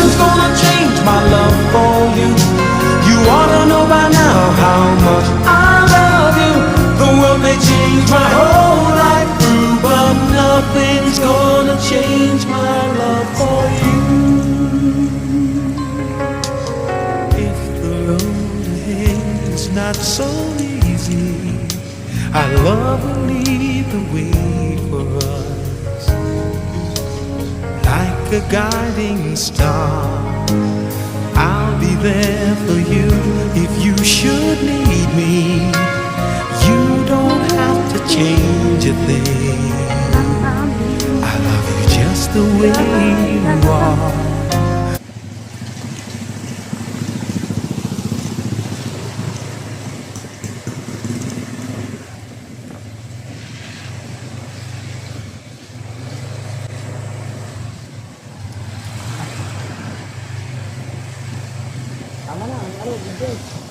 nothing's gonna change my love for you. You ought to know by now how much I love you. The world may change my whole life through, but nothing's gonna change my love for you. If the road ahead is not so easy, our love will lead the way for us, like a guiding star. I'll be there for you if you should need me. You don't have to change a thing. I love you just the way you are. Tama na, ano, video.